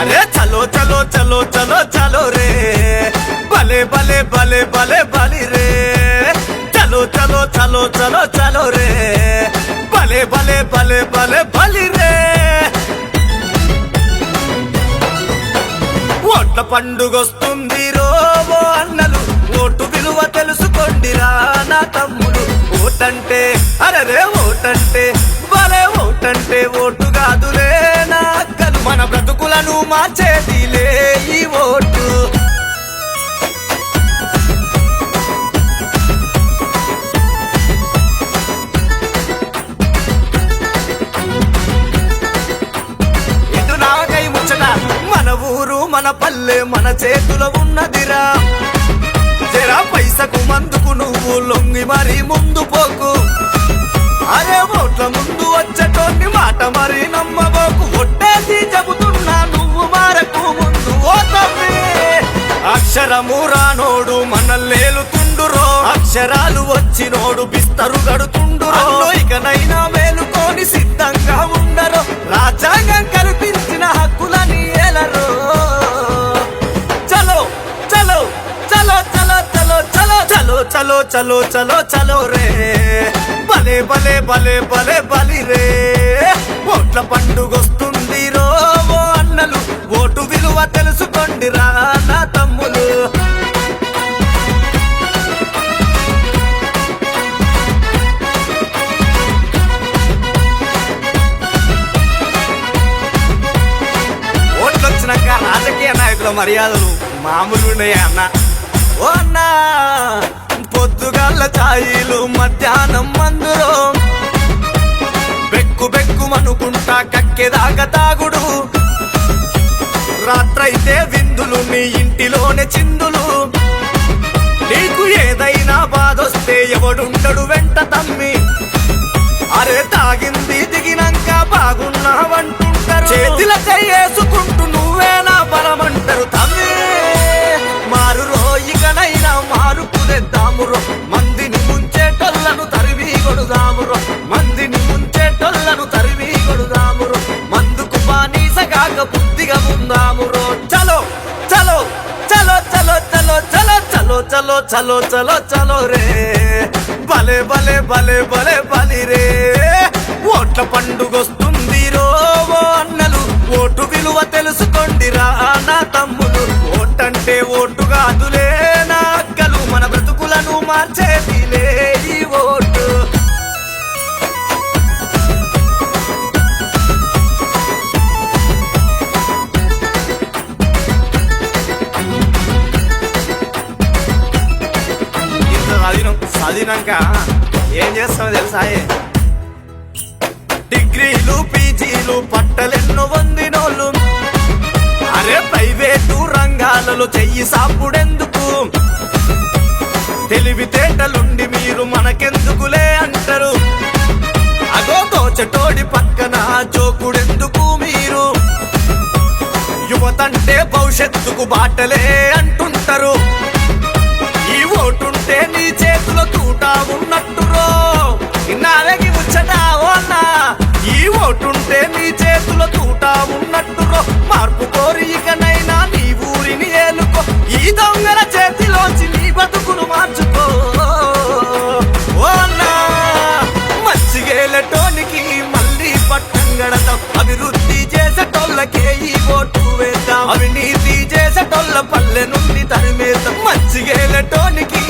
अरे चलो चलो चलो चलो चलो रे भले भले भले भले भले रे चलो चलो चलो चलो चलो रे भले भले भले भले भले रे ఓట్ల పండుగొస్తుంది రోవో అన్నలు ఓటు విలువ తెలుసుకోండిరా నా తమ్ముడు ఓటంటే అరే ఓటంటే భలే ఓటంటే ఓటు కాదులే నా అక్కలు మన బ్రతుకులను మార్చేదిలే ఈ ఓటు ఇటు నాకై ముచ్చట మన ఊరు మన పల్లె మన చేతులో ఉన్నదిరా జరా పైసకు మందుకు నువ్వు లొంగి మరి ముందు పోకు అరే ఓట్ల ముందు వచ్చేటోని మాట మరి నమ్మబోకు ఒట్టేసి చెబుతున్నా నువ్వు మారకు ముందు ఓ తమ్మి అక్షరము రానోడు మనల్లేలుతుండురో అక్షరాలు వచ్చినోడు బిస్తరు గడుతుండురో ఇకనైనా మేలుకొని సిద్ధంగా ఉండరో రాజ్యాంగం కల్పించిన హక్కులని ఏలరో చలో చలో చలో చలో చలో చలో చలో చలో చలో చలో చలో రే భలే భలే భలే భలే భలే రే ఓట్ల పండుగొస్తుంది రో ఓ అన్నలు ఓటు విలువ తెలుసుకోండి రా నా తమ్ములు ఓట్లొచ్చినాక రాజకీయ నాయకుల మర్యాదలు మామూలు ఉన్నాయి అన్న ఓ అన్నా పొద్దుగాళ్ళ ఛాయీలు మధ్యాహ్నం మందులో బెక్కు బెక్కుమనుకుంటా కక్కెదాకా తాగుడు రాత్రైతే విందులు నీ ఇంటిలోనే చిందులు నీకు ఏదైనా బాధొస్తే ఎవడుండడు వెంట తమ్మి అరే తాగింది దిగినాక బాగున్నావంటుంటారు చేతిల చేసుకుంటూ నువ్వే నా బలమంటారు తమ్మి మారురో ఇకనైనా మార్పు తెద్దామురో మందిని ముంచేటోళ్ళను తరివి కొడుదామురో మందిని ముంచేటోళ్ళను తరివి కొడుదామురో మందుకు బానిసగాక బుద్ధిగా ఉందామురో చలో చలో చలో చలో చలో చలో చలో చలో చలో చలో చలో రే భలే భలే భలే భలే భలే రే ఓట్ల పండుగొస్తుంది రో ఓ అన్నలు ఓటు విలువ తెలుసుకోండిరా నా తమ్ములు ఓటంటే ఓటు కాదులే నా అక్కలు మన బ్రతుకులను మార్చేదిలే ఈ ఓటు చదివినాక ఏం చేస్తామో తెలుసా డిగ్రీలు పీజీలు పట్టలెన్నో పొందినోళ్ళు అరే ప్రైవేటు రంగాలలో చెయ్యి సాపుడెందుకు తెలివితేటలుండి మీరు మనకెందుకులే అంటారు అగో దోచటోడి పక్కన జోకుడెందుకు మీరు యువతంటే భవిష్యత్తుకు బాటలే అంటుంటారు ఈ ఓటుంటే నీ చేతిలో తూటా ఉన్నట్టురో ఇన్నాళ్ళకి ముచ్చట ఓన్నా ఈ ఓటుంటే నీ చేతిలో తూటా ఉన్నట్టురో మార్పు కోరి ఇకనైనా నీ ఊరిని ఏలుకో ఈ దొంగల చేతిలోంచి నీ బతుకును మార్చుకో ఓన్నా మంచిగేలటోనికి మళ్ళీ పట్టం గడతాం అభివృద్ధి చేసేటోళ్ళకే ఈ ఓటు వేద్దాం అవినీతి చేసేటోళ్ళ పల్లె నుండి తరిమేద్దాం మంచిగేలటోనికి